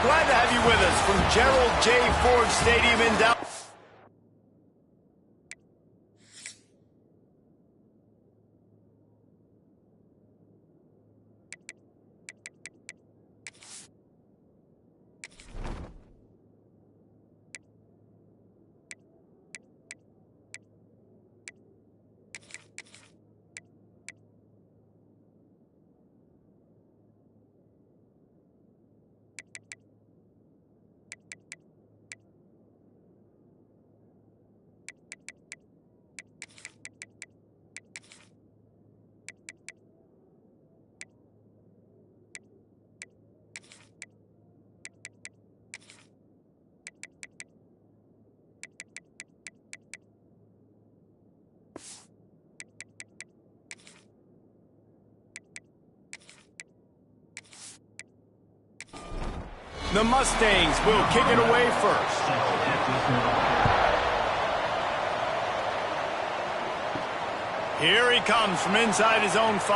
Glad to have you with us from Gerald J. Ford Stadium in Dallas. The Mustangs will kick it away first. Here he comes from inside his own 5.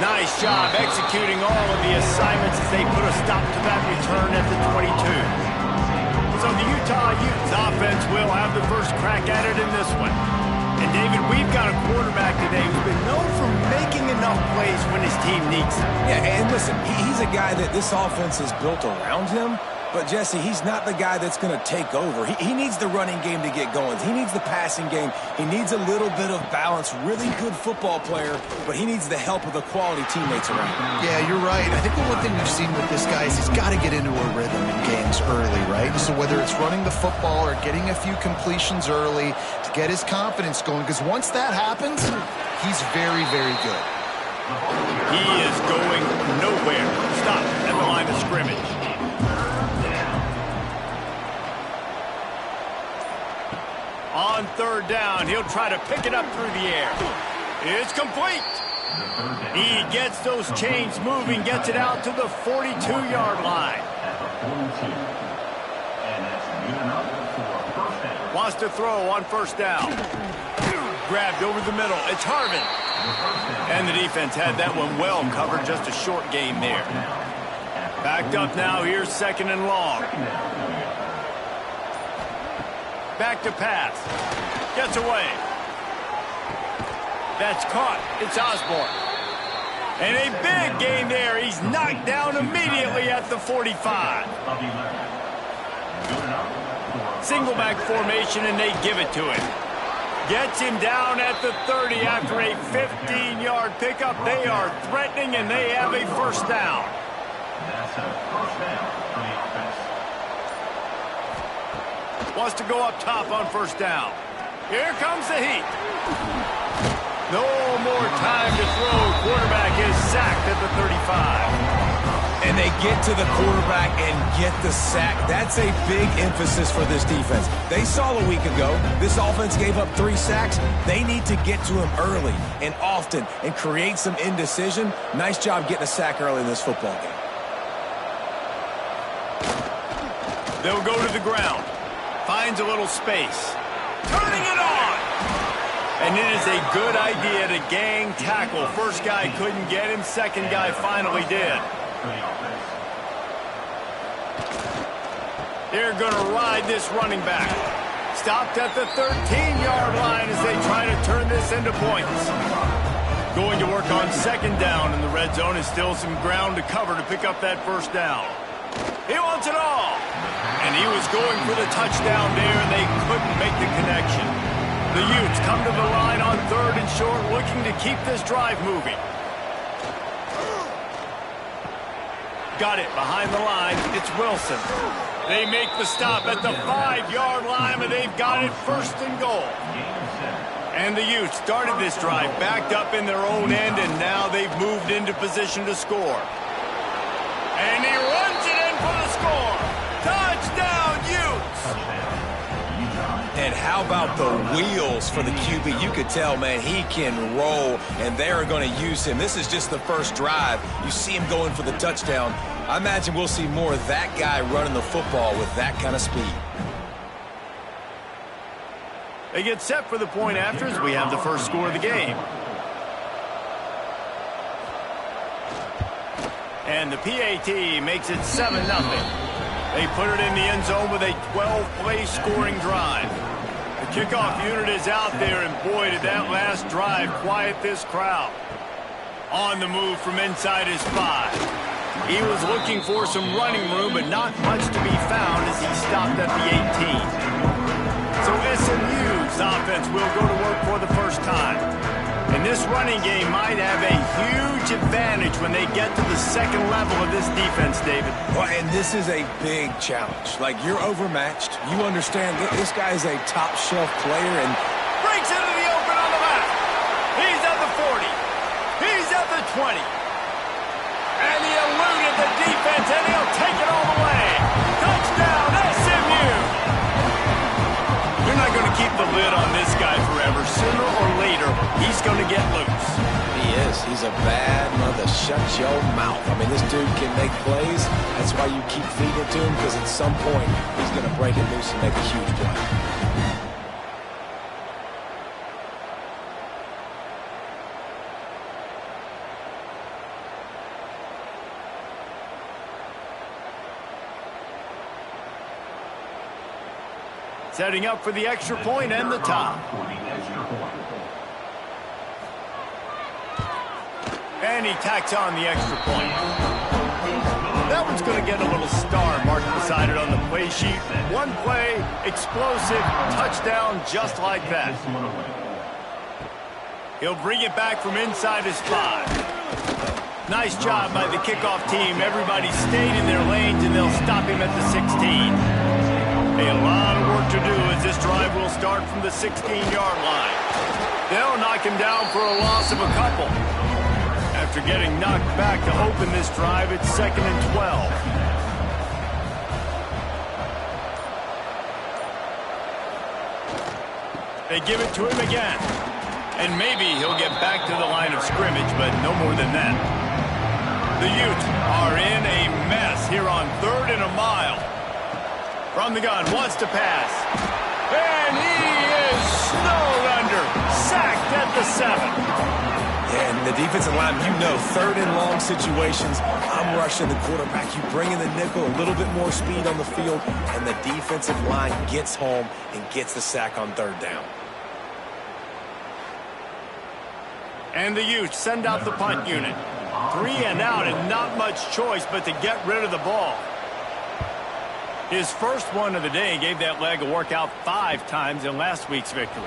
Nice job executing all of the assignments as they put a stop to that return at the 22. So the Utah Utes offense will have the first crack at it in this one. And David, we've got a quarterback today who's been known for making enough plays when his team needs them. Yeah, and listen, he's a guy that this offense is built around him. But, Jesse, he's not the guy that's going to take over. He needs the running game to get going. He needs the passing game. He needs a little bit of balance. Really good football player, but he needs the help of the quality teammates around him. Yeah, you're right. I think the one thing we've seen with this guy is he's got to get into a rhythm in games early, right? So whether it's running the football or getting a few completions early to get his confidence going, because once that happens, he's very, very good. He is going nowhere. Stop at the line of scrimmage. On third down, he'll try to pick it up through the air. It's complete. He gets those chains moving, gets it out to the 42-yard line. Wants to throw on first down. Grabbed over the middle. It's Harvin. And the defense had that one well covered. Just a short game there. Backed up now. Here's second and long. Back to pass. Gets away. That's caught. It's Osborne. And a big gain there. He's knocked down immediately at the 45. Single back formation, and they give it to him. Gets him down at the 30 after a 15-yard pickup. They are threatening, and they have a first down. Wants to go up top on first down. Here comes the heat. No more time to throw. Quarterback is sacked at the 35. And they get to the quarterback and get the sack. That's a big emphasis for this defense. They saw a week ago, this offense gave up 3 sacks. They need to get to him early and often and create some indecision. Nice job getting a sack early in this football game. They'll go to the ground. Finds a little space. Turning it on! And it is a good idea to gang tackle. First guy couldn't get him. Second guy finally did. They're going to ride this running back. Stopped at the 13-yard line as they try to turn this into points. Going to work on second down in the red zone. Is still some ground to cover to pick up that first down. He wants it all. And he was going for the touchdown there, and they couldn't make the connection. The Utes come to the line on third and short, looking to keep this drive moving. Got it behind the line. It's Wilson. They make the stop at the 5-yard line, but they've got it first and goal. And the Utes started this drive backed up in their own end, and now they've moved into position to score. And he runs it in for the score. Touchdown, Utes! And how about the wheels for the QB? You could tell, man, he can roll, and they are going to use him. This is just the first drive. You see him going for the touchdown. I imagine we'll see more of that guy running the football with that kind of speed. They get set for the point after as we have the first score of the game. And the PAT makes it 7-0. They put it in the end zone with a 12-play scoring drive. The kickoff unit is out there, and boy, did that last drive quiet this crowd. On the move from inside his 5. He was looking for some running room, but not much to be found as he stopped at the 18. So SMU's offense will go to work for the first time. And this running game might have a huge advantage when they get to the second level of this defense, David. Well, and this is a big challenge. Like, you're overmatched. You understand that this guy is a top-shelf player and breaks into the open on the left. He's at the 40. He's at the 20. And he eluded the defense, and he'll take it all the way. Touchdown, SMU! You're not going to keep the lid on this guy forever. Sooner or later, he's going to get loose. He is. He's a bad mother. Shut your mouth. I mean, this dude can make plays. That's why you keep feeding it to him, because at some point, he's going to break it loose and make a huge play. Setting up for the extra point and the top. And he tacks on the extra point. That one's going to get a little star marked beside it on the play sheet. One play, explosive, touchdown just like that. He'll bring it back from inside his 5. Nice job by the kickoff team. Everybody stayed in their lanes, and they'll stop him at the 16. A lot of work to do as this drive will start from the 16-yard line. They'll knock him down for a loss of a couple. After getting knocked back to open this drive, it's 2nd and 12. They give it to him again. And maybe he'll get back to the line of scrimmage, but no more than that. The Utes are in a mess here on 3rd and a mile. From the gun, wants to pass. And he is snowed under. Sacked at the 7. Yeah, and the defensive line, you know, 3rd and long situations, I'm rushing the quarterback. You bring in the nickel, a little bit more speed on the field, and the defensive line gets home and gets the sack on 3rd down. And the Utes send out the punt unit. 3 and out, and not much choice but to get rid of the ball. His first one of the day gave that leg a workout 5 times in last week's victory.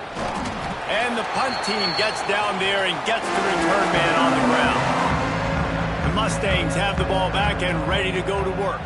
And the punt team gets down there and gets the return man on the ground. The Mustangs have the ball back and ready to go to work.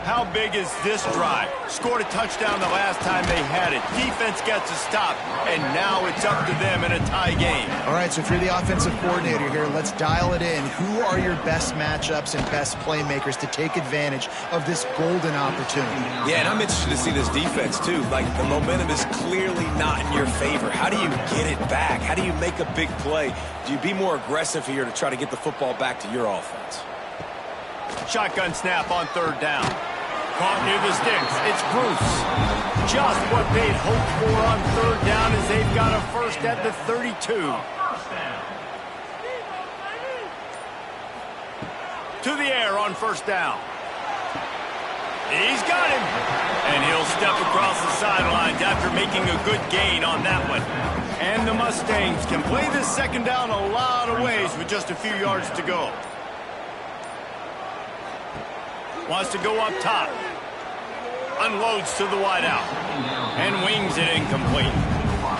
How big is this drive? Scored a touchdown the last time they had it. Defense gets a stop, and now it's up to them in a tie game. All right, so if you're the offensive coordinator here, let's dial it in. Who are your best matchups and best playmakers to take advantage of this golden opportunity? Yeah, and I'm interested to see this defense, too. Like, the momentum is clearly not in your favor. How do you get it back? How do you make a big play? Do you be more aggressive here to try to get the football back to your offense? Shotgun snap on 3rd down. Caught near the sticks. It's Bruce. Just what they'd hoped for on 3rd down as they've got a first at the 32. To the air on 1st down. He's got him. And he'll step across the sidelines after making a good gain on that one. And the Mustangs can play this 2nd down a lot of ways with just a few yards to go. Wants to go up top. Unloads to the wideout. And wings it incomplete.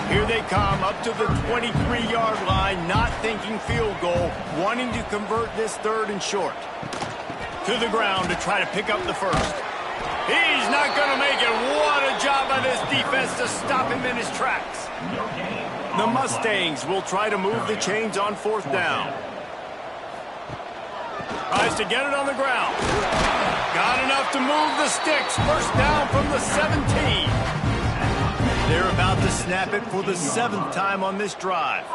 Here they come up to the 23-yard line, not thinking field goal, wanting to convert this 3rd and short. To the ground to try to pick up the first. He's not going to make it. What a job by this defense to stop him in his tracks. The Mustangs will try to move the chains on 4th down. Tries to get it on the ground. Got enough to move the sticks. 1st down from the 17. They're about to snap it for the 7th time on this drive.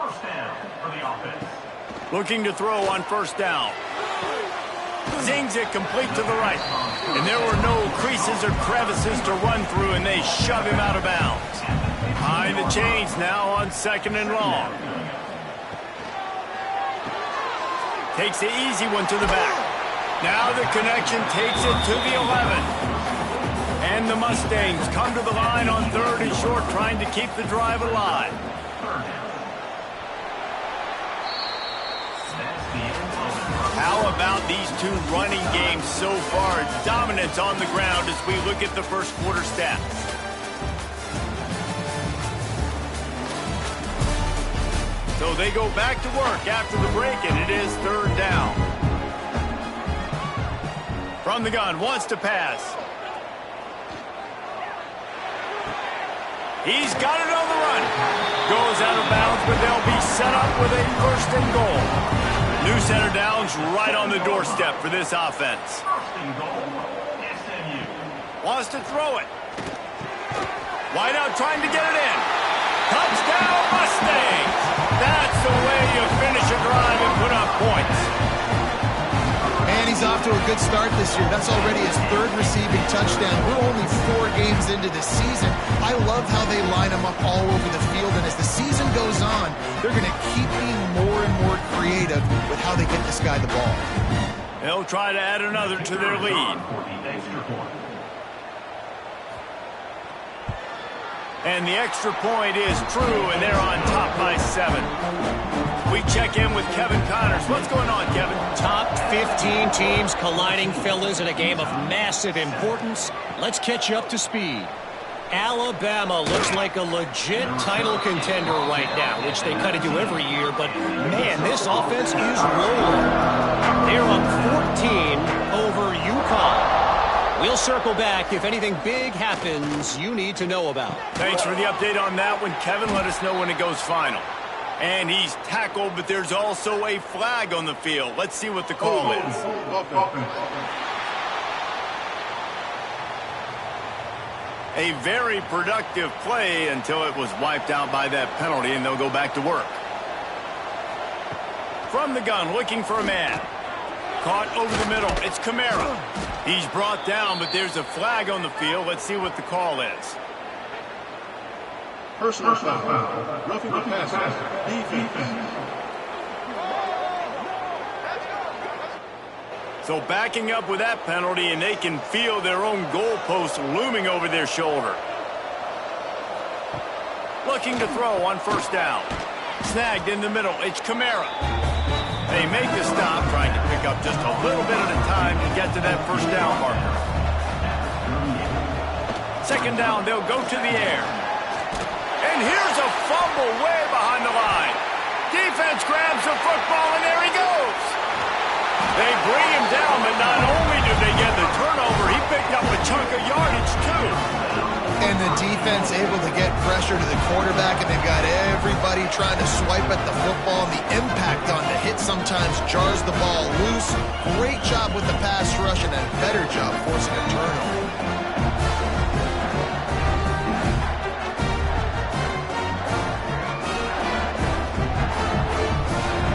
Looking to throw on 1st down. Zings it complete to the right. And there were no creases or crevices to run through, and they shove him out of bounds. Behind the chains now on 2nd and long. Takes the easy one to the back. Now the connection takes it to the 11. And the Mustangs come to the line on 3rd and short, trying to keep the drive alive. How about these two running games so far? Dominance on the ground as we look at the first quarter stats. So they go back to work after the break, and it is 3rd down. From the gun, wants to pass. He's got it on the run. Goes out of bounds, but they'll be set up with a 1st and goal. New center downs right on the doorstep for this offense. Wants to throw it. Wide out trying to get it in. Touchdown Mustangs! That's the way you finish a drive and put up points. And he's off to a good start this year. That's already his 3rd receiving touchdown. We're only 4 games into the season. I love how they line him up all over the field. And as the season goes on, they're going to keep being more and more creative with how they get this guy the ball. They'll try to add another to their lead. And the extra point is true, and they're on top by 7. We check in with Kevin Connors. What's going on, Kevin? Top 15 teams colliding, fellas, in a game of massive importance. Let's catch you up to speed. Alabama looks like a legit title contender right now, which they kind of do every year, but man, this offense is rolling. They're up 14 over UConn. We'll circle back if anything big happens you need to know about. Thanks for the update on that one, Kevin. Let us know when it goes final. And he's tackled, but there's also a flag on the field. Let's see what the call is. A very productive play until it was wiped out by that penalty, and they'll go back to work. From the gun, looking for a man. Caught over the middle. It's Kamara. He's brought down, but there's a flag on the field. Let's see what the call is. Personal foul. Roughing the passer. Defense. So backing up with that penalty, and they can feel their own goalpost looming over their shoulder. Looking to throw on 1st down. Snagged in the middle. It's Kamara. They make the stop, trying to pick up just a little bit at a time to get to that 1st down marker. 2nd down, they'll go to the air. And here's a fumble way behind the line. Defense grabs the football, and there he goes. They bring him down, but not only do they get the turnover, he picked up a chunk of yardage, too. And the defense able to get pressure to the quarterback, and they've got everybody trying to swipe at the football. And the impact on the hit sometimes jars the ball loose. Great job with the pass rush, and a better job forcing a turnover.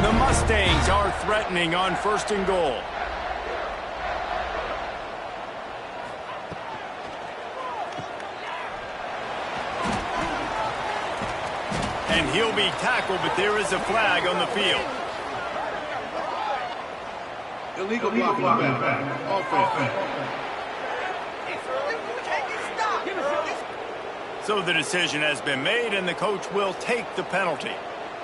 The Mustangs are threatening on 1st and goal. And he'll be tackled, but there is a flag on the field. Illegal blocking back. Offense. So the decision has been made, and the coach will take the penalty.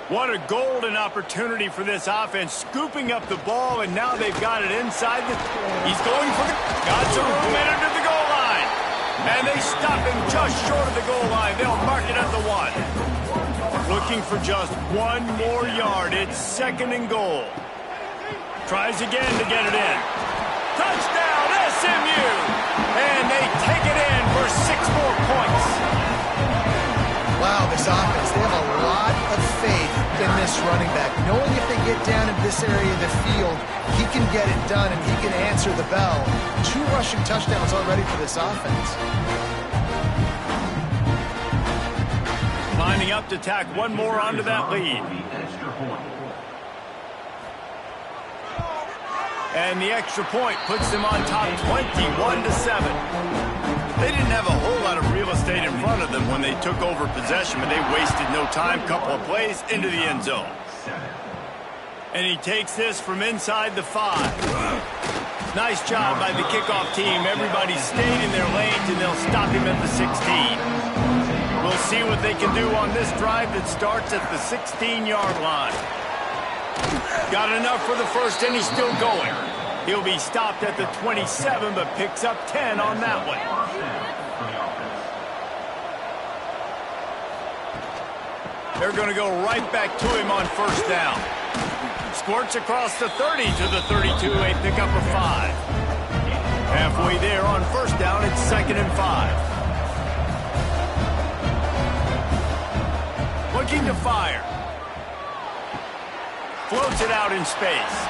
What a golden opportunity for this offense, scooping up the ball, and now they've got it inside the... He's going for the... Got some room in to the goal line. And they stop him just short of the goal line. They'll mark it at the 1. Looking for just 1 more yard. It's 2nd and goal. Tries again to get it in. Touchdown, SMU! And they take it in for 6 more points. Wow, this offense, they have a lot of faith in this running back. Knowing if they get down in this area of the field, he can get it done and he can answer the bell. 2 rushing touchdowns already for this offense. Lining up to tack 1 more onto that lead. And the extra point puts them on top 21-7. They didn't have a whole lot of real estate in front of them when they took over possession, but they wasted no time. Couple of plays into the end zone. And he takes this from inside the 5. Nice job by the kickoff team. Everybody stayed in their lanes, and they'll stop him at the 16. We'll see what they can do on this drive that starts at the 16-yard line. Got enough for the first, and he's still going. He'll be stopped at the 27, but picks up 10 on that one. They're going to go right back to him on first down. Squirts across the 30 to the 32. They pick up a 5. Halfway there on first down, it's 2nd and 5. Looking to fire. Floats it out in space.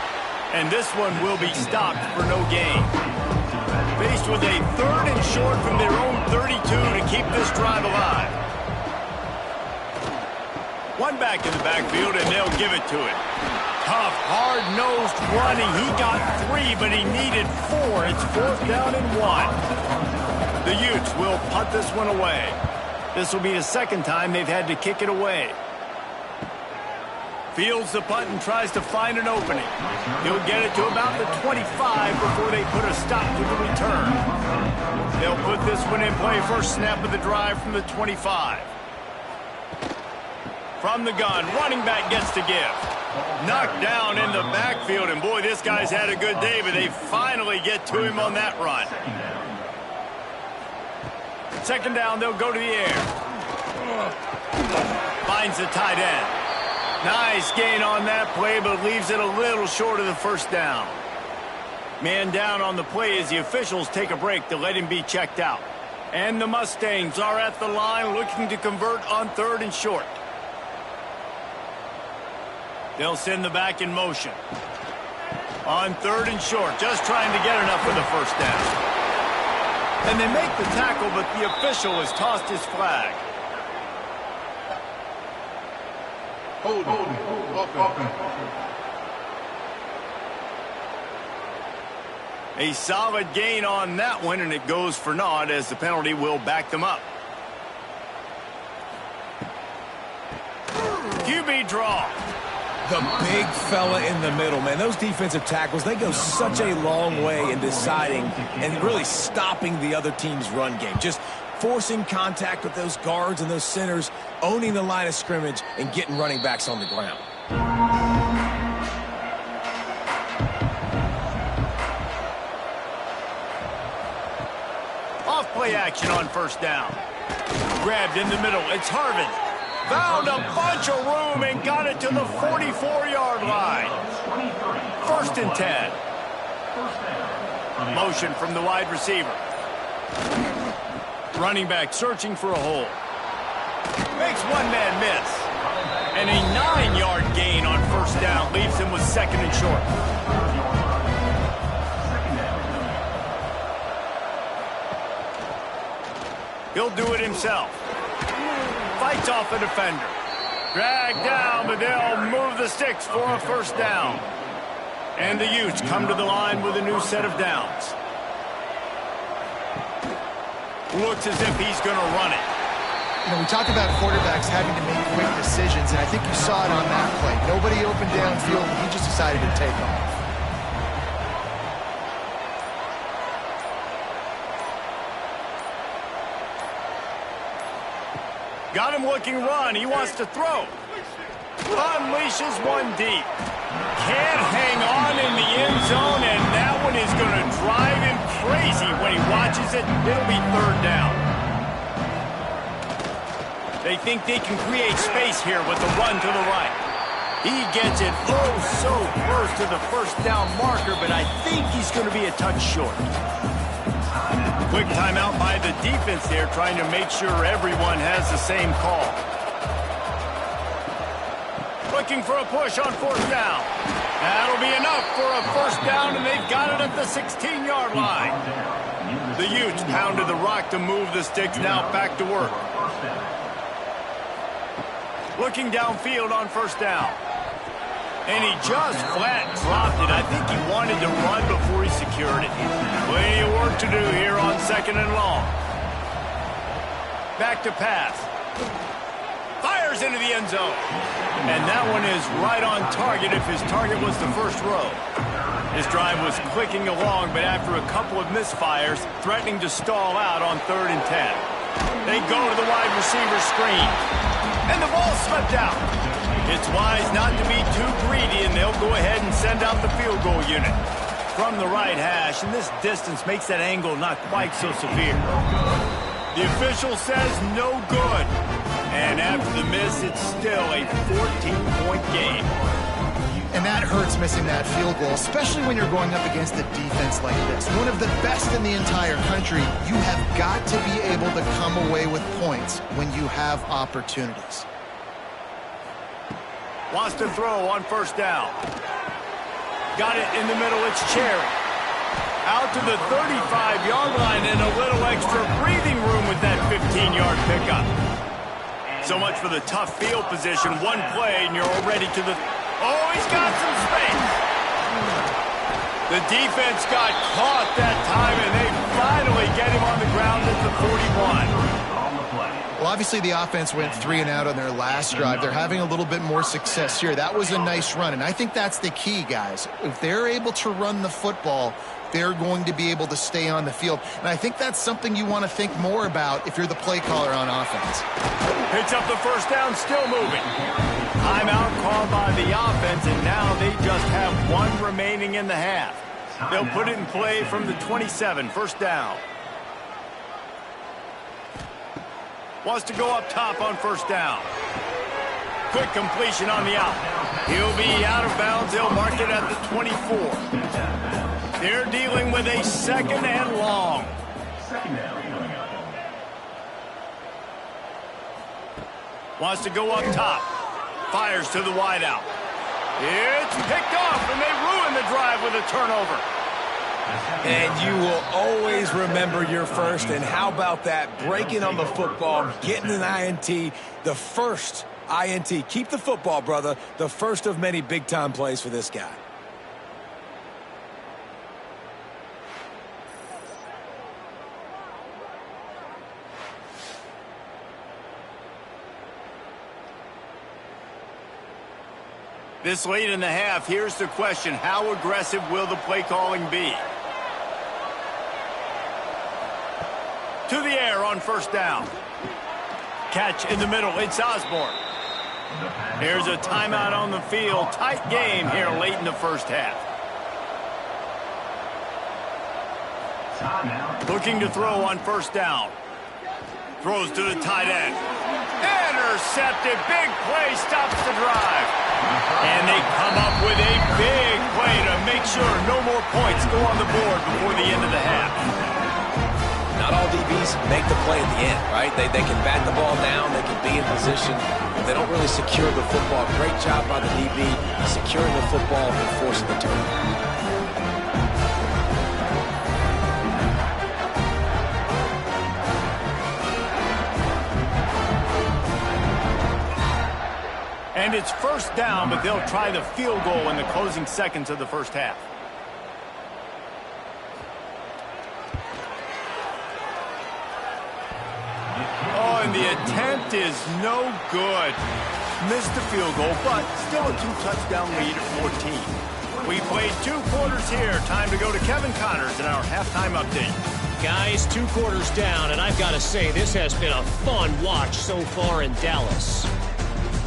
And this one will be stopped for no gain. Faced with a 3rd and short from their own 32 to keep this drive alive. One back in the backfield, and they'll give it to it. Tough, hard-nosed running. He got 3, but he needed 4. It's 4th down and 1. The Utes will punt this one away. This will be the 2nd time they've had to kick it away. Fields the punt and tries to find an opening. He'll get it to about the 25 before they put a stop to the return. They'll put this one in play first snap of the drive from the 25. From the gun, running back gets to give. Knocked down in the backfield, and boy, this guy's had a good day, but they finally get to him on that run. 2nd down, they'll go to the air. Finds the tight end. Nice gain on that play, but leaves it a little short of the first down. Man down on the play as the officials take a break to let him be checked out. And the Mustangs are at the line looking to convert on 3rd and short. They'll send the back in motion. On 3rd and short, just trying to get enough for the first down. And they make the tackle, but the official has tossed his flag. Hold. A solid gain on that one, and it goes for naught as the penalty will back them up. QB draw. The big fella in the middle, man. Those defensive tackles, they go such a long way in deciding and really stopping the other team's run game. Just forcing contact with those guards and those centers, owning the line of scrimmage, and getting running backs on the ground. Off play action on first down. Grabbed in the middle. It's Harvin. Found a bunch of room and got it to the 44-yard line. 1st and 10. Motion from the wide receiver. Running back searching for a hole. Makes one man miss. And a 9-yard gain on first down leaves him with 2nd and short. He'll do it himself. Fights off a defender. Dragged down, but they'll move the sticks for a first down. And the Utes come to the line with a new set of downs. Looks as if he's going to run it. You know, we talk about quarterbacks having to make quick decisions, and I think you saw it on that play. Nobody open downfield, and he just decided to take off. Got him looking run. He wants to throw. Unleashes one deep. Can't hang on in the end zone, and that one is going to drive him crazy when he watches it. It'll be 3rd down. They think they can create space here with the run to the right. He gets it oh so close to the first down marker, but I think he's going to be a touch short. Quick timeout by the defense there, trying to make sure everyone has the same call. Looking for a push on 4th down. That'll be enough for a first down, and they've got it at the 16-yard line. The Utes pounded the rock to move the sticks, now back to work. Looking downfield on first down. And he just flat dropped it. I think he wanted to run before he secured it. Plenty of work to do here on 2nd and long. Back to pass. Fires into the end zone. And that one is right on target if his target was the first row. This drive was clicking along, but after a couple of misfires, threatening to stall out on 3rd and 10. They go to the wide receiver screen. And the ball slipped out. It's wise not to be too greedy, and they'll go ahead and send out the field goal unit. From the right hash, and this distance makes that angle not quite so severe. The official says no good. And after the miss, it's still a 14-point game. And that hurts, missing that field goal, especially when you're going up against a defense like this. One of the best in the entire country. You have got to be able to come away with points when you have opportunities. Wants to throw on 1st down. Got it in the middle, it's Cherry. Out to the 35-yard line and a little extra breathing room with that 15-yard pickup. So much for the tough field position. One play and you're already to the... Oh, he's got some space. The defense got caught that time, and they finally get him on the ground at the 41. Well, obviously the offense went 3 and out on their last drive. They're having a little bit more success here. That was a nice run, and I think that's the key, guys. If they're able to run the football, they're going to be able to stay on the field. And I think that's something you want to think more about if you're the play caller on offense. Picks up the 1st down, still moving. Timeout called by the offense, and now they just have 1 remaining in the half. They'll put it in play from the 27, 1st down. Wants to go up top on 1st down. Quick completion on the out. He'll be out of bounds. They'll mark it at the 24. They're dealing with a 2nd and long. Wants to go up top. Fires to the wideout. It's picked off, and they ruin the drive with a turnover. And you will always remember your first. And how about that? Breaking on the football, getting an INT, the first INT. Keep the football, brother. The first of many big-time plays for this guy. This late in the half, here's the question. How aggressive will the play calling be? To the air on 1st down. Catch in the middle. It's Osborne. Here's a timeout on the field. Tight game here late in the 1st half. Looking to throw on 1st down. Throws to the tight end. Intercepted. Big play stops the drive. And they come up with a big play to make sure no more points go on the board before the end of the half. Not all DBs make the play at the end, right? They can bat the ball down, they can be in position, but they don't really secure the football. Great job by the DB securing the football and forcing the turnover. And it's 1st down, but they'll try the field goal in the closing seconds of the 1st half. Oh, and the attempt is no good. Missed the field goal, but still a 2-touchdown lead at 14. We played 2 quarters here. Time to go to Kevin Connors in our halftime update. Guys, 2 quarters down, and I've got to say, this has been a fun watch so far in Dallas.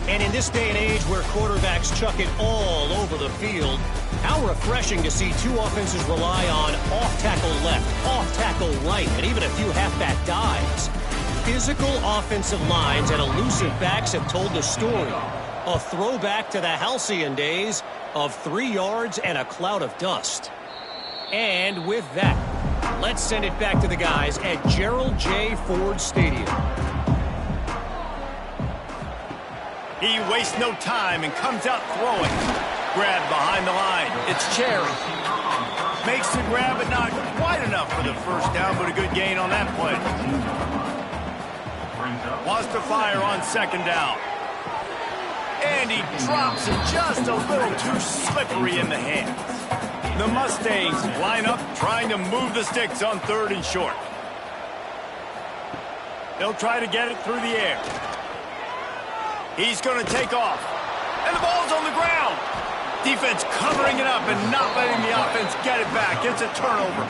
And in this day and age where quarterbacks chuck it all over the field, how refreshing to see 2 offenses rely on off-tackle left, off-tackle right, and even a few halfback dives. Physical offensive lines and elusive backs have told the story. A throwback to the halcyon days of 3 yards and a cloud of dust. And with that, let's send it back to the guys at Gerald J. Ford Stadium. He wastes no time and comes out throwing. Grab behind the line. It's Cherry. Makes the grab, but not quite enough for the 1st down, but a good gain on that play. Wants to fire on 2nd down. And he drops it just a little too slippery in the hands. The Mustangs line up, trying to move the sticks on 3rd and short. They'll try to get it through the air. He's going to take off. And the ball's on the ground. Defense covering it up and not letting the offense get it back. It's a turnover.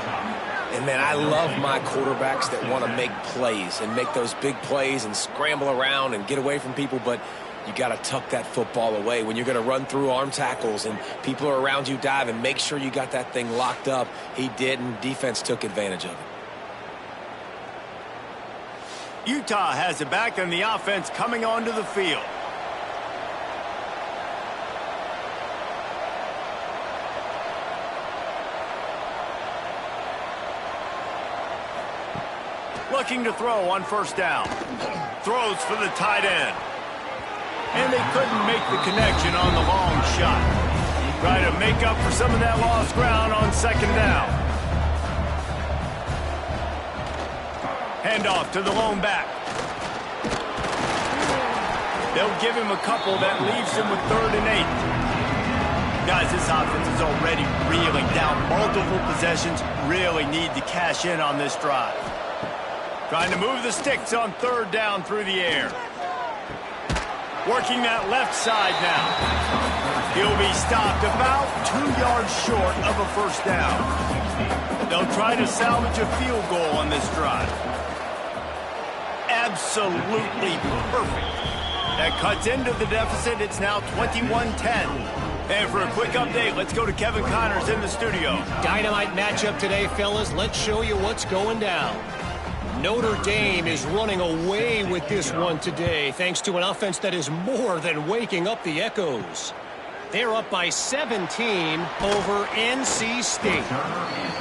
And, man, I love my quarterbacks that want to make plays and make those big plays and scramble around and get away from people, but you got to tuck that football away. When you're going to run through arm tackles and people are around you diving, make sure you got that thing locked up. He did, and defense took advantage of it. Utah has it back, and the offense coming onto the field. Looking to throw on first down. Throws for the tight end. And they couldn't make the connection on the long shot. Try to make up for some of that lost ground on second down. Handoff to the lone back. They'll give him a couple that leaves him with 3rd and 8. Guys, this offense is already reeling down multiple possessions. Really need to cash in on this drive. Trying to move the sticks on 3rd down through the air. Working that left side now. He'll be stopped about 2 yards short of a first down. They'll try to salvage a field goal on this drive. Absolutely perfect. That cuts into the deficit. It's now 21-10. And for a quick update, let's go to Kevin Connors in the studio. Dynamite matchup today, fellas. Let's show you what's going down. Notre Dame is running away with this one today, thanks to an offense that is more than waking up the echoes. They're up by 17 over NC State.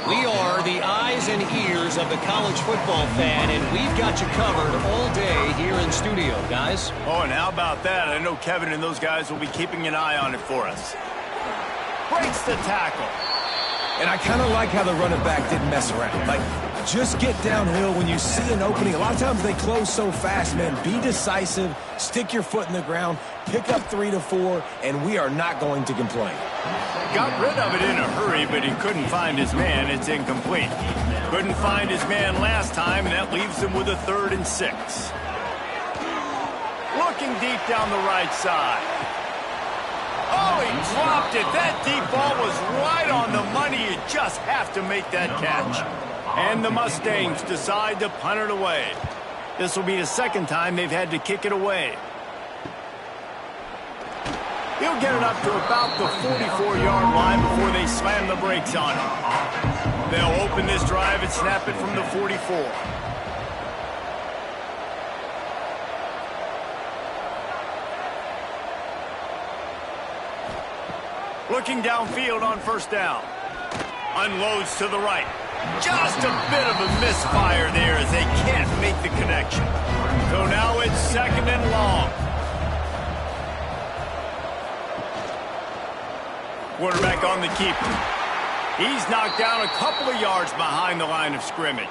We are the eyes and ears of the college football fan, and we've got you covered all day here in studio, guys. Oh, and how about that? I know Kevin and those guys will be keeping an eye on it for us. Breaks the tackle. And I kind of like how the running back didn't mess around. Like, just get downhill when you see an opening. A lot of times they close so fast, man. Be decisive, stick your foot in the ground, pick up 3 to 4, and we are not going to complain. Got rid of it in a hurry, but he couldn't find his man. It's incomplete. Couldn't find his man last time, and that leaves him with a 3rd and 6. Looking deep down the right side. Oh, he dropped it. That deep ball was right on the money. You just have to make that catch. And the Mustangs decide to punt it away. This will be the 2nd time they've had to kick it away. He'll get it up to about the 44-yard line before they slam the brakes on it. They'll open this drive and snap it from the 44. Looking downfield on first down. Unloads to the right. Just a bit of a misfire there as they can't make the connection. So now it's 2nd and long. Quarterback on the keeper. He's knocked down a couple of yards behind the line of scrimmage.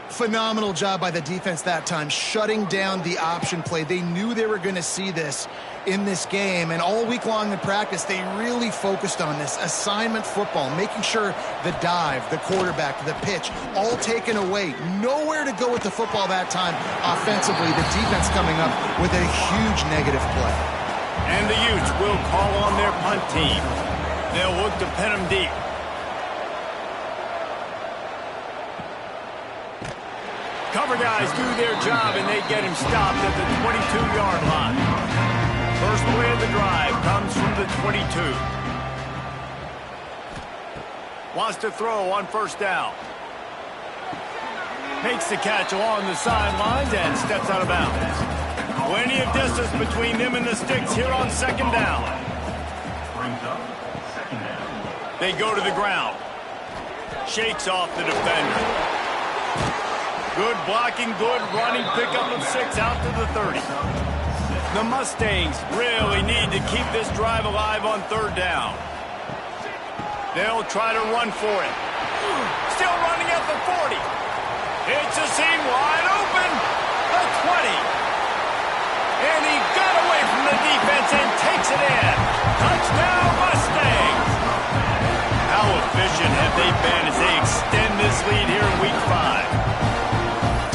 Phenomenal job by the defense that time, shutting down the option play. They knew they were going to see this in this game, and all week long in practice, they really focused on this assignment football, making sure the dive, the quarterback, the pitch, all taken away. Nowhere to go with the football that time offensively. The defense coming up with a huge negative play. And the Utes will call on their punt team. They'll look to pin them deep. Cover guys do their job, and they get him stopped at the 22-yard line. First play of the drive comes from the 22. Wants to throw on first down. Makes the catch along the sidelines and steps out of bounds. Plenty of distance between them and the sticks here on 2nd down. They go to the ground. Shakes off the defender. Good blocking, good running, pickup of 6 out to the 30. The Mustangs really need to keep this drive alive on 3rd down. They'll try to run for it. Still running at the 40. It's a seam wide open. The 20. And he got away from the defense and takes it in. Touchdown, Mustangs. How efficient have they been as they extend this lead here in Week 5?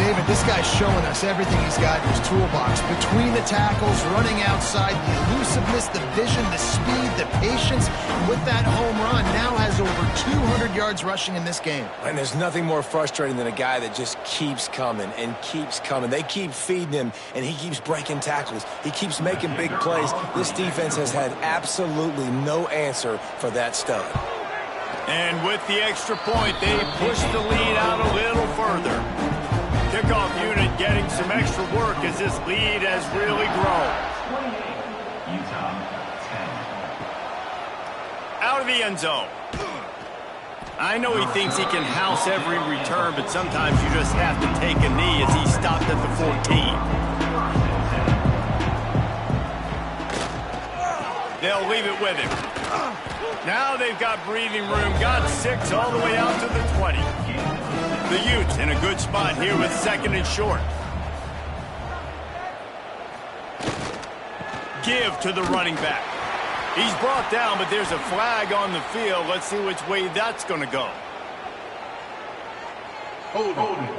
David, This guy's showing us everything he's got in his toolbox. Between the tackles, running outside, the elusiveness, the vision, the speed, the patience. And with that home run, now has over 200 yards rushing in this game. And there's nothing more frustrating than a guy that just keeps coming and keeps coming. They keep feeding him, and he keeps breaking tackles. He keeps making big plays. This defense has had absolutely no answer for that stud. And with the extra point, they push the lead out a little further. Kickoff unit getting some extra work as this lead has really grown. Out of the end zone. I know he thinks he can house every return, but sometimes you just have to take a knee as he stopped at the 14. They'll leave it with him. Now they've got breathing room, got 6 all the way out to the 20. The Utes in a good spot here with 2nd and short. Give to the running back. He's brought down, but there's a flag on the field. Let's see which way that's going to go. Hold offense.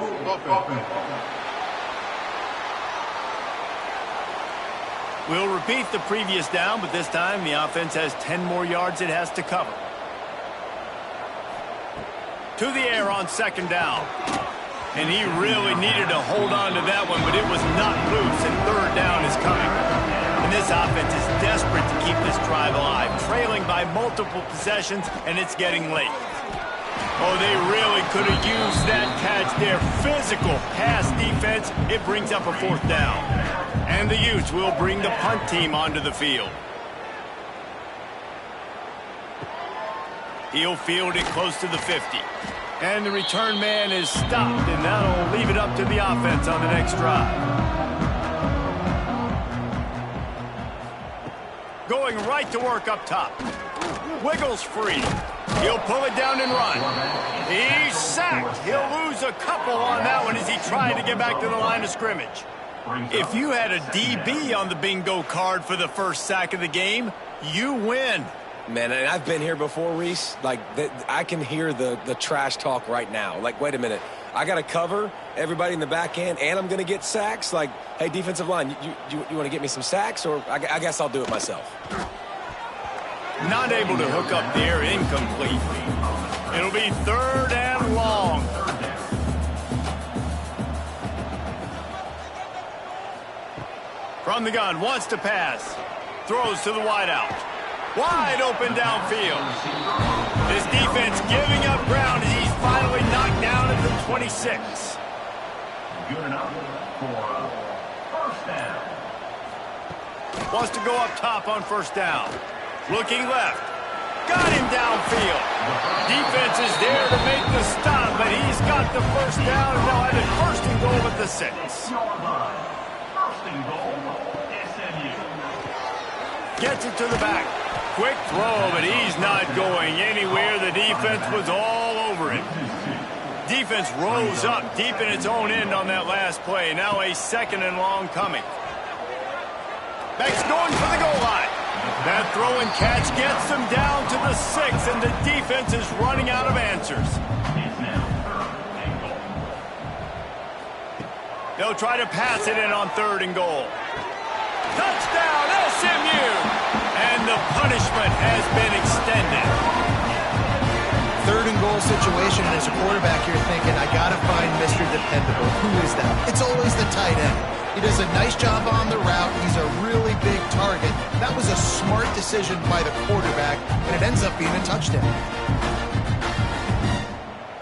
We'll repeat the previous down, but this time the offense has 10 more yards it has to cover. To the air on 2nd down. And he really needed to hold on to that one, but it was not loose, and 3rd down is coming. And this offense is desperate to keep this drive alive, trailing by multiple possessions, and it's getting late. Oh, they really could have used that catch there. Physical pass defense. It brings up a 4th down. And the Utes will bring the punt team onto the field. He'll field it close to the 50. And the return man is stopped, and that'll leave it up to the offense on the next drive. Going right to work up top. Wiggles free. He'll pull it down and run. He's sacked. He'll lose a couple on that one as he tried to get back to the line of scrimmage. If you had a DB on the bingo card for the first sack of the game, you win. Man, and I've been here before, Reese. Like, I can hear the trash talk right now. Like, wait a minute. I got to cover everybody in the back end, and I'm going to get sacks? Like, hey, defensive line, you want to get me some sacks, or I guess I'll do it myself? Not able to hook up there, incomplete. It'll be 3rd and long. From the gun, wants to pass. Throws to the wideout. Wide open downfield. This defense giving up ground as he's finally knocked down at the 26. Good enough for 1st down. Wants to go up top on 1st down. Looking left. Got him downfield. Defense is there to make the stop, but he's got the 1st down, and they'll have it 1st and goal at the 6. 1st and goal, SMU. Gets it to the back. Quick throw, but he's not going anywhere. The defense was all over him. Defense rose up deep in its own end on that last play. Now a 2nd and long coming. Beck's going for the goal line. That throw and catch gets them down to the 6, and the defense is running out of answers. They'll try to pass it in on 3rd and goal. Touchdown, SMU! And the punishment has been extended. 3rd and goal situation, and as a quarterback, you're thinking, I got to find Mr. Dependable. Who is that? It's always the tight end. He does a nice job on the route. He's a really big target. That was a smart decision by the quarterback, and it ends up being a touchdown.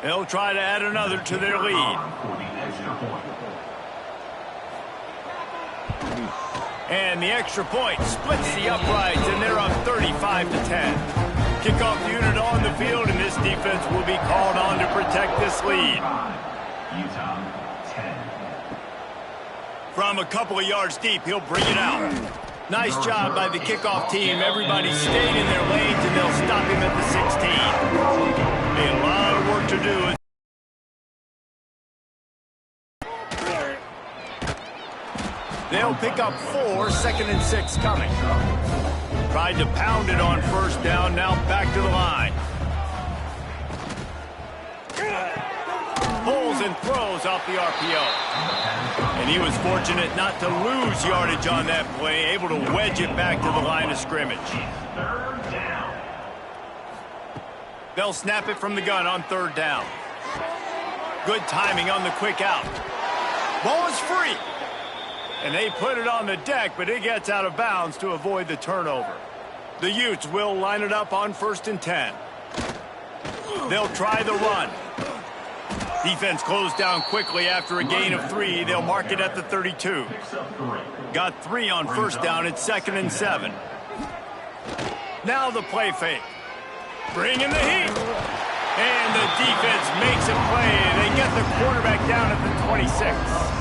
They'll try to add another to their lead. And the extra point splits the uprights, and they're up 35-10. Kickoff unit on the field, and this defense will be called on to protect this lead. Utah 10. From a couple of yards deep, he'll bring it out. Nice job by the kickoff team. Everybody stayed in their lanes, and they'll stop him at the 16. A lot of work to do. They'll pick up 4, 2nd and 6 coming. Tried to pound it on 1st down, now back to the line. pulls and throws off the RPO. And he was fortunate not to lose yardage on that play, able to wedge it back to the line of scrimmage. They'll snap it from the gun on third down. Good timing on the quick out. Ball is free. And they put it on the deck, but it gets out of bounds to avoid the turnover. The Utes will line it up on 1st and 10. They'll try the run. Defense closed down quickly after a gain of 3. They'll mark it at the 32. Got 3 on 1st down. It's 2nd and 7. Now the play fake. Bring in the heat. And the defense makes a play. They get the quarterback down at the 26.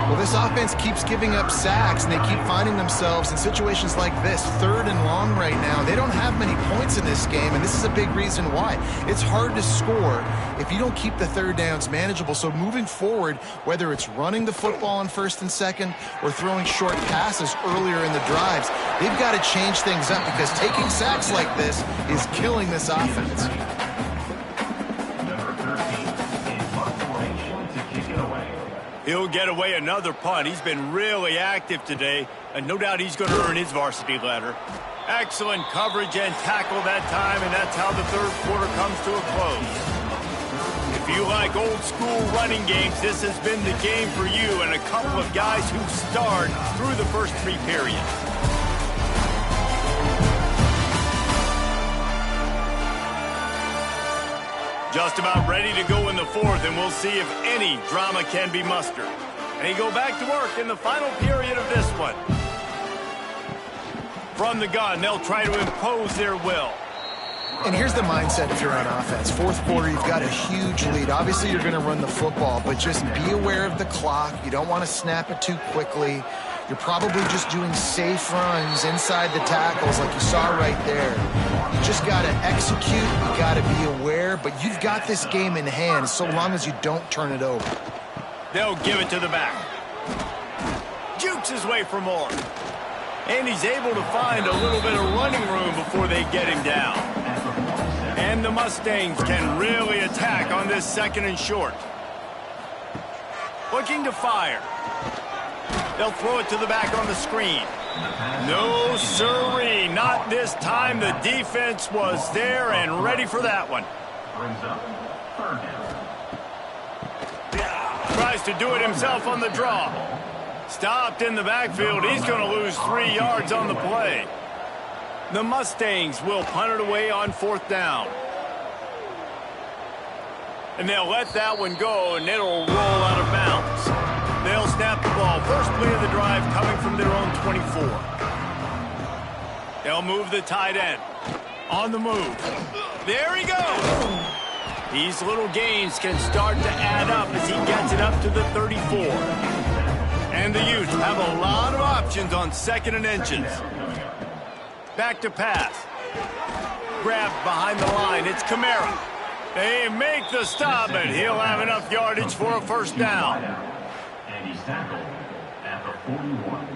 Well, this offense keeps giving up sacks, and they keep finding themselves in situations like this, 3rd and long right now. They don't have many points in this game, and this is a big reason why. It's hard to score if you don't keep the 3rd downs manageable. So moving forward, whether it's running the football on 1st and 2nd or throwing short passes earlier in the drives, they've got to change things up because taking sacks like this is killing this offense. He'll get away another punt. He's been really active today, and no doubt he's going to earn his varsity letter. Excellent coverage and tackle that time, and that's how the 3rd quarter comes to a close. If you like old school running games, this has been the game for you and a couple of guys who starred through the first 3 periods. Just about ready to go in the 4th, and we'll see if any drama can be mustered. And they go back to work in the final period of this one. From the gun, they'll try to impose their will. And here's the mindset if you're on offense. 4th quarter, you've got a huge lead. Obviously, you're going to run the football, but just be aware of the clock. You don't want to snap it too quickly. You're probably just doing safe runs inside the tackles like you saw right there. You just got to execute. You got to be aware, but you've got this game in hand so long as you don't turn it over. They'll give it to the back. Jukes his way for more. And he's able to find a little bit of running room before they get him down. And the Mustangs can really attack on this 2nd and short. Looking to fire. They'll throw it to the back on the screen. No, sirree, not this time. The defense was there and ready for that one. Tries to do it himself on the draw. Stopped in the backfield. He's going to lose 3 yards on the play. The Mustangs will punt it away on 4th down. And they'll let that one go, and it'll roll out of bounds. They'll snap the ball. First play of the drive coming from their own 24. They'll move the tight end. On the move. There he goes. These little gains can start to add up as he gets it up to the 34. And the Utes have a lot of options on 2nd and inches. Back to pass. Grabbed behind the line. It's Kamara. They make the stop, and he'll have enough yardage for a 1st down. And he's tackled at the 41.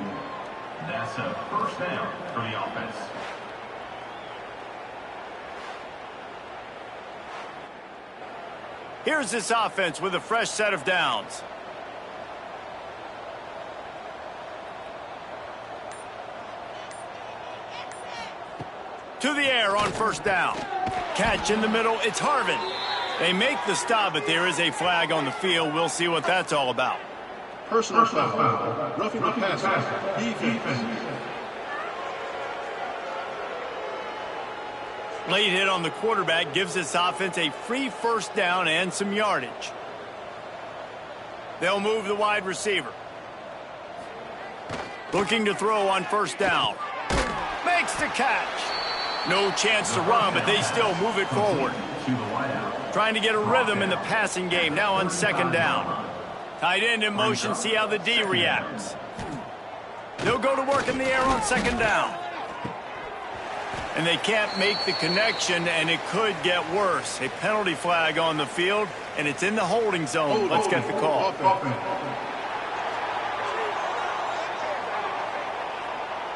That's a 1st down for the offense. Here's this offense with a fresh set of downs. To the air on 1st down. Catch in the middle. It's Harvin. They make the stop, but there is a flag on the field. We'll see what that's all about. Personal foul. Roughing the passer. Defense. Late hit on the quarterback gives this offense a free 1st down and some yardage. They'll move the wide receiver. Looking to throw on 1st down. Makes the catch. No chance to run, but they still move it forward. Trying to get a rhythm in the passing game now on 2nd down. Tight end in motion, see how the D reacts. They'll go to work in the air on 2nd down. And they can't make the connection, and it could get worse. A penalty flag on the field, and it's in the holding zone. Let's get the call.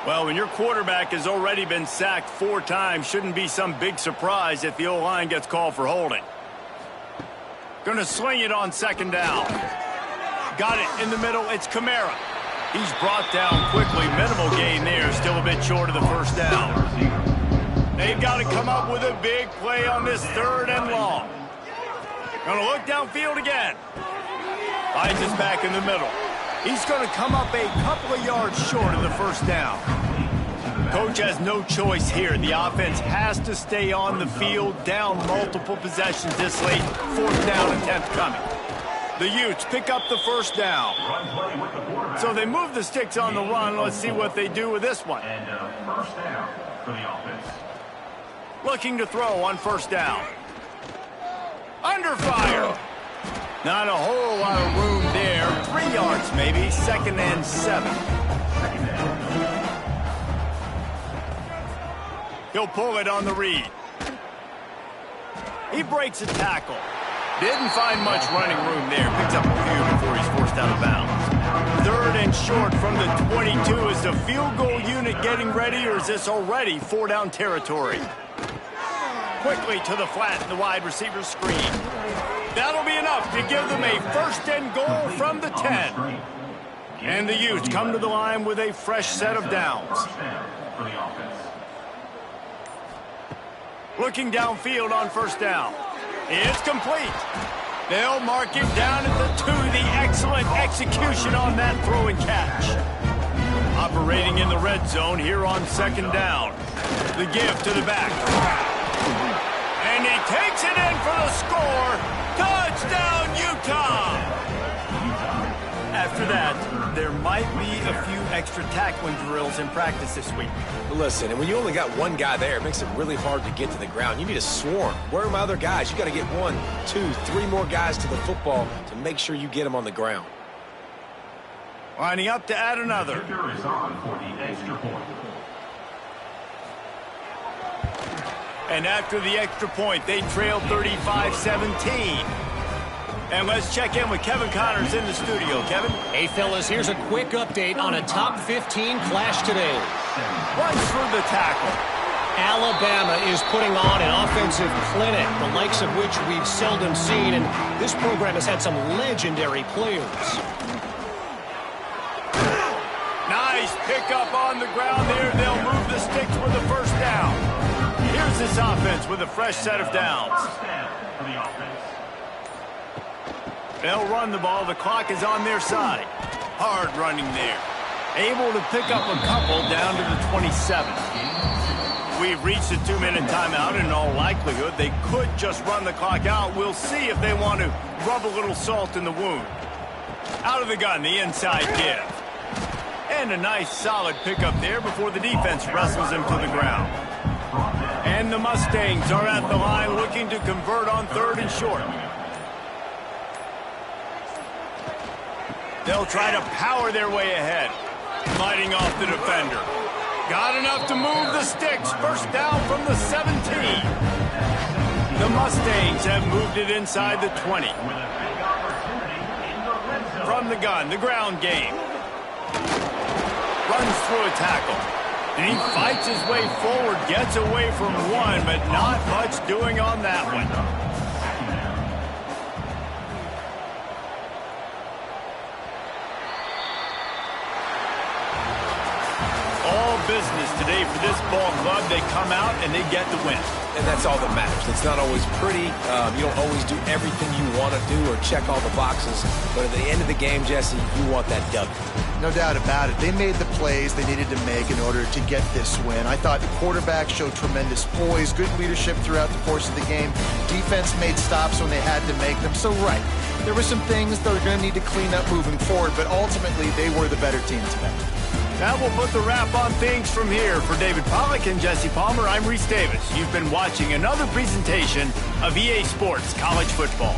Well, when your quarterback has already been sacked 4 times, shouldn't be some big surprise if the O-line gets called for holding. Gonna sling it on second down. Got it in the middle. It's Kamara. He's brought down quickly. Minimal gain there. Still a bit short of the first down. They've got to come up with a big play on this 3rd and long. Gonna look downfield again. Finds us back in the middle. He's going to come up a couple of yards short of the first down. Coach has no choice here. The offense has to stay on the field, down multiple possessions this late. 4th down attempt coming. The Utes pick up the first down. So they move the sticks on the run. Let's see what they do with this one. And first down for the offense. Looking to throw on first down. Under fire. Not a whole lot of room there. 3 yards maybe. 2nd and 7. He'll pull it on the read. He breaks a tackle. Didn't find much running room there. Picks up a few before he's forced out of bounds. 3rd and short from the 22. Is the field goal unit getting ready, or is this already 4-down territory? Quickly to the flat in the wide receiver screen. That'll be enough to give them a 1st and goal from the 10. And the Utes come to the line with a fresh set of downs. Looking downfield on first down. It's complete. They'll mark it down at the 2. The excellent execution on that throw and catch. Operating in the red zone here on 2nd down. The give to the back. And he takes it in for the score. Touchdown, Utah! After that, there might be a few extra tackling drills in practice this week. Listen, and when you only got one guy there, it makes it really hard to get to the ground. You need a swarm. Where are my other guys? You got to get 1, 2, 3 more guys to the football to make sure you get them on the ground. Lining up to add another. Kicker is on for the extra point. And after the extra point, they trail 35-17. And let's check in with Kevin Connors in the studio. Kevin? Hey, fellas, here's a quick update on a top 15 clash today. Runs through the tackle. Alabama is putting on an offensive clinic, the likes of which we've seldom seen, and this program has had some legendary players. Nice pickup on the ground there. They'll move the sticks with the first down. Here's this offense with a fresh set of downs. First down for the offense. They'll run the ball. The clock is on their side. Hard running there. Able to pick up a couple down to the 27. We've reached a 2-minute timeout. In all likelihood, they could just run the clock out. We'll see if they want to rub a little salt in the wound. Out of the gun, the inside give. And a nice solid pickup there before the defense wrestles him to the ground. And the Mustangs are at the line looking to convert on 3rd and short. They'll try to power their way ahead. Fighting off the defender. Got enough to move the sticks. First down from the 17. The Mustangs have moved it inside the 20. From the gun, the ground game. Runs through a tackle. And he fights his way forward, gets away from one, but not much doing on that one. All business today for this ball club. They come out and they get the win. And that's all that matters. It's not always pretty. You don't always do everything you want to do or check all the boxes. But at the end of the game, Jesse, you want that W. No doubt about it. They made the plays they needed to make in order to get this win. I thought the quarterback showed tremendous poise, good leadership throughout the course of the game. Defense made stops when they had to make them. So, right, there were some things that they're going to need to clean up moving forward, but ultimately they were the better team today. That will put the wrap on things from here. For David Pollack and Jesse Palmer, I'm Reese Davis. You've been watching another presentation of EA Sports College Football.